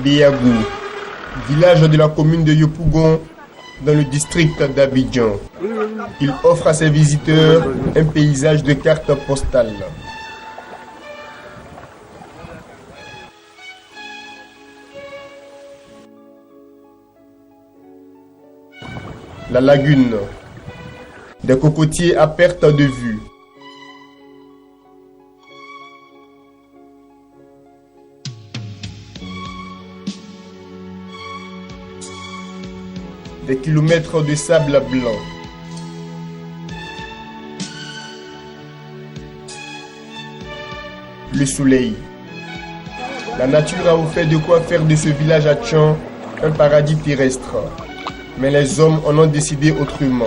Béagou, village de la commune de Yopougon, dans le district d'Abidjan. Il offre à ses visiteurs un paysage de cartes postales. La lagune, des cocotiers à perte de vue. Des kilomètres de sable blanc. Le soleil. La nature a offert de quoi faire de ce village à Tchan un paradis terrestre. Mais les hommes en ont décidé autrement.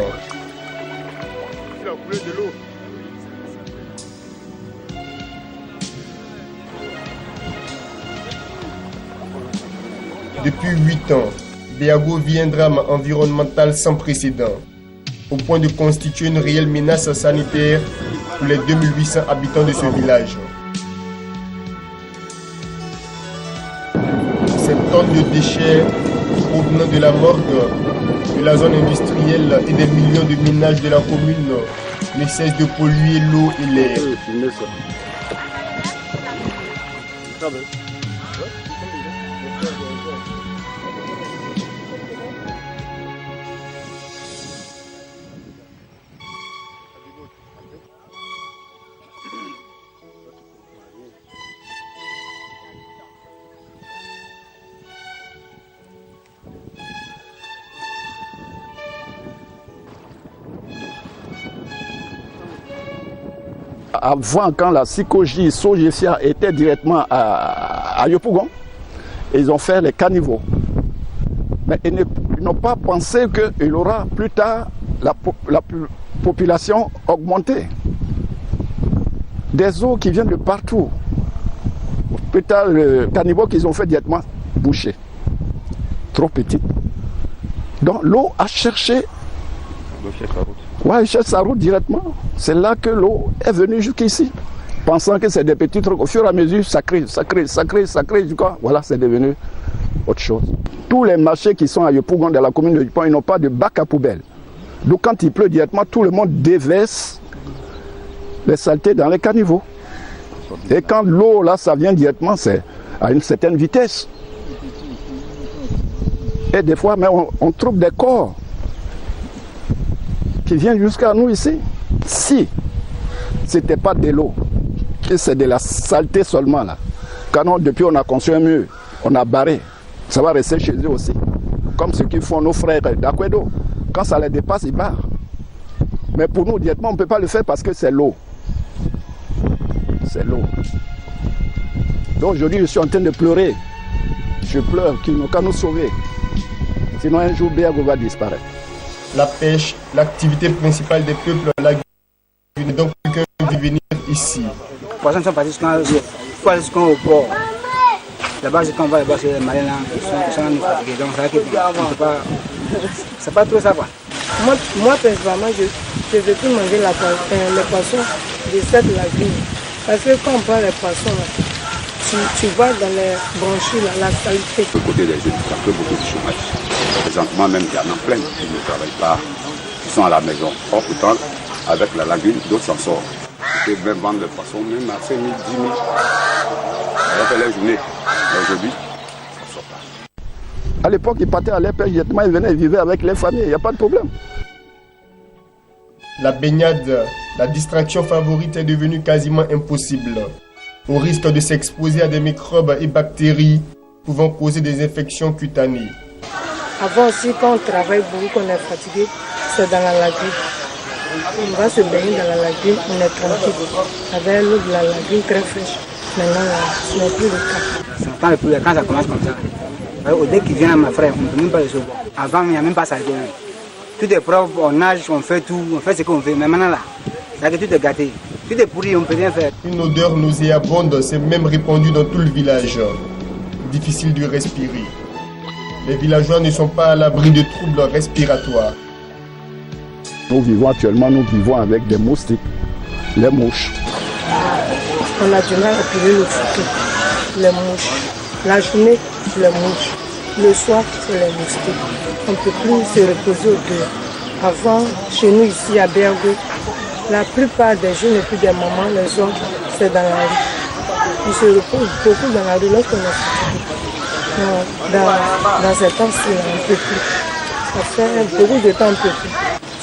Depuis 8 ans, Béagou vit un drame environnemental sans précédent, au point de constituer une réelle menace sanitaire pour les 2800 habitants de ce village. Ces tonnes de déchets provenant de la morgue, de la zone industrielle et des millions de ménages de la commune ne cessent de polluer l'eau et l'air. Avant, quand la Sikoji Sogefia était directement à Yopougon, ils ont fait les caniveaux. Mais ils n'ont pas pensé qu'il y aura plus tard la population augmentée. Des eaux qui viennent de partout. Plus tard, le caniveau qu'ils ont fait directement bouché. Trop petit. Donc l'eau a cherché. Ouais, il cherche sa route directement. C'est là que l'eau est venue jusqu'ici. Pensant que c'est des petits trucs. Au fur et à mesure, ça crée. Voilà, c'est devenu autre chose. Tous les marchés qui sont à Yopougon, dans la commune de Yopougon, ils n'ont pas de bac à poubelle. Donc quand il pleut directement, tout le monde déverse les saletés dans les caniveaux. Et quand l'eau, là, ça vient directement, c'est à une certaine vitesse. Et des fois, mais on trouve des corps qui viennent jusqu'à nous ici. Si ce n'était pas de l'eau, que c'est de la saleté seulement là, quand depuis on a construit un mur, on a barré, ça va rester chez eux aussi. Comme ce qu'ils font nos frères d'Akwedo. Quand ça les dépasse, ils barrent. Mais pour nous, directement, on ne peut pas le faire parce que c'est l'eau. C'est l'eau. Donc aujourd'hui, je suis en train de pleurer. Je pleure qu'ils n'ont qu'à nous sauver. Sinon, un jour, Béagou va disparaître. La pêche, l'activité principale des peuples lagunais, donc quelqu'un veut venir ici. Les poissons sont partis jusqu'au port. Là-bas, quand on va là-bas, c'est les marins là, ils sont fatigués. Donc, c'est pas trop ça, quoi. Moi personnellement, je veux plus manger les poissons de cette lagune. Parce que quand on prend les poissons, là, tu vois dans les branchies, là, la saleté. Du côté des jeunes, ça fait beaucoup de chômage. Présentement, même, il y en a plein qui ne travaillent pas, qui sont à la maison. Or, pourtant, avec la lagune, d'autres s'en sortent. Ils peuvent même vendre les poissons, même à 5 000, 10 000. Ça fait la journée. Mais aujourd'hui, ça ne sort pas. À l'époque, ils partaient à leur pêche, ils venaient, ils vivaient avec les familles, il n'y a pas de problème. La baignade, la distraction favorite, est devenue quasiment impossible, au risque de s'exposer à des microbes et bactéries pouvant causer des infections cutanées. Avant aussi, quand on travaille beaucoup, qu'on est fatigué, c'est dans la lagune. On va se baigner dans la lagune, on est tranquille, avec l'eau de la lagune très fraîche. Maintenant, ce n'est plus le cas. Quand ça commence comme ça, au dès qu'il vient à ma frère, on ne peut même pas le sauver. Avant, il n'y a même pas ça. Tout est propre, on nage, on fait tout, on fait ce qu'on veut. Mais maintenant là, c'est que tout est gâté. Tout est pourri, on ne peut rien faire. Une odeur nauséabonde s'est même répandue dans tout le village. Difficile de respirer. Les villageois ne sont pas à l'abri de troubles respiratoires. Nous vivons actuellement, avec des moustiques, les mouches. On a du mal à piller le foutu, les mouches. La journée, les mouches. Le soir, c'est les moustiques. On ne peut plus se reposer au dehors. Avant, chez nous ici à Béago, la plupart des jeunes et puis des mamans, les hommes, c'est dans la rue. Ils se reposent beaucoup dans la rue lorsqu'on est fatigué. Dans ces temps-ci, on ne peut plus. Ça fait beaucoup de temps, on ne peut plus.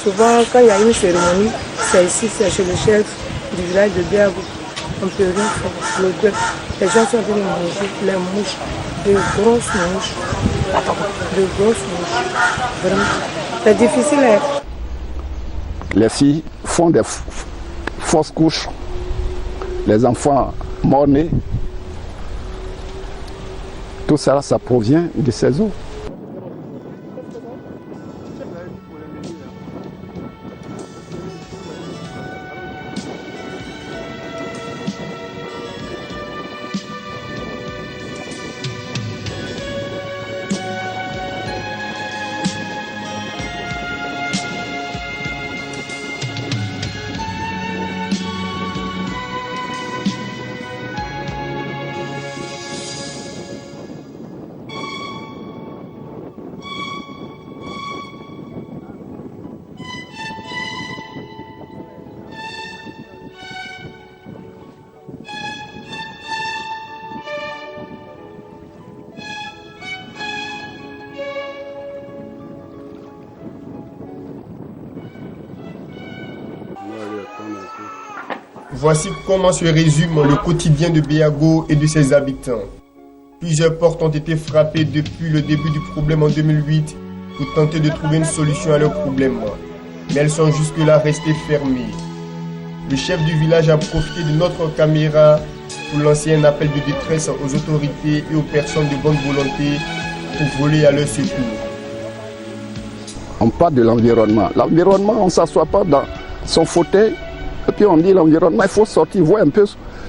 Souvent, quand il y a une cérémonie, c'est ici, c'est chez le chef du village de Béago. On ne peut rien faire. L'odeur. Les gens sont venus manger les mouches, de grosses mouches. De grosses mouches. Vraiment. C'est difficile. Hein? Les filles font des fausses couches. Les enfants morts-nés. Tout ça, ça provient de ces eaux. Voici comment se résume le quotidien de Béago et de ses habitants. Plusieurs portes ont été frappées depuis le début du problème en 2008 pour tenter de trouver une solution à leur problème. Mais elles sont jusque-là restées fermées. Le chef du village a profité de notre caméra pour lancer un appel de détresse aux autorités et aux personnes de bonne volonté pour voler à leur secours. On parle de l'environnement. L'environnement, on ne s'assoit pas dans son fauteuil. Et puis on dit l'environnement, il faut sortir, voir un peu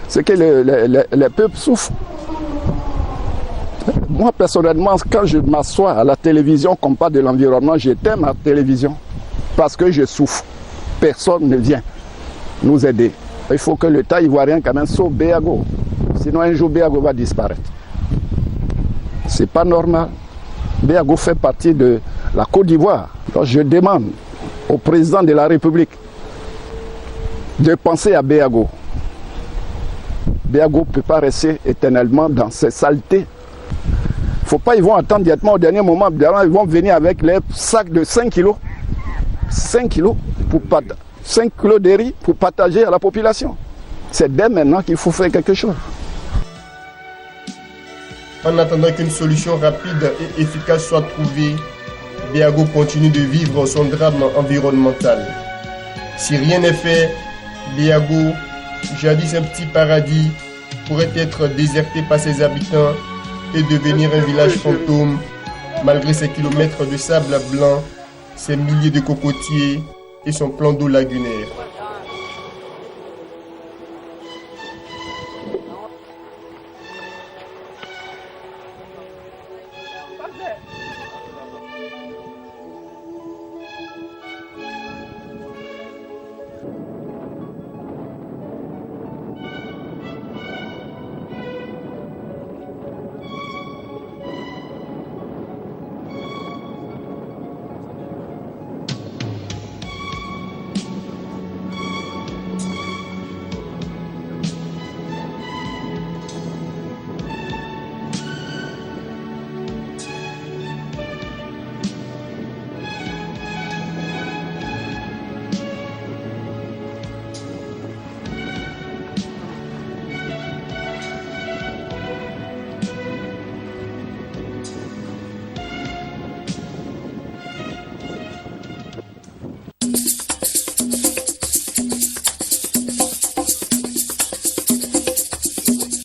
ce que les peuples souffrent. Moi, personnellement, quand je m'assois à la télévision, qu'on parle de l'environnement, j'éteins ma télévision parce que je souffre. Personne ne vient nous aider. Il faut que l'État ivoirien quand même sauve Béago. Sinon, un jour, Béago va disparaître. C'est pas normal. Béago fait partie de la Côte d'Ivoire. Donc, je demande au président de la République de penser à Béago. Béago ne peut pas rester éternellement dans ces saletés. Faut pas, ils vont attendre directement au dernier moment. Ils vont venir avec les sacs de 5 kilos. 5 kilos, 5 kilos de riz pour partager à la population. C'est dès maintenant qu'il faut faire quelque chose. En attendant qu'une solution rapide et efficace soit trouvée, Béago continue de vivre son drame environnemental. Si rien n'est fait, Béago, jadis un petit paradis, pourrait être déserté par ses habitants et devenir un village fantôme, malgré ses kilomètres de sable blanc, ses milliers de cocotiers et son plan d'eau lagunaire.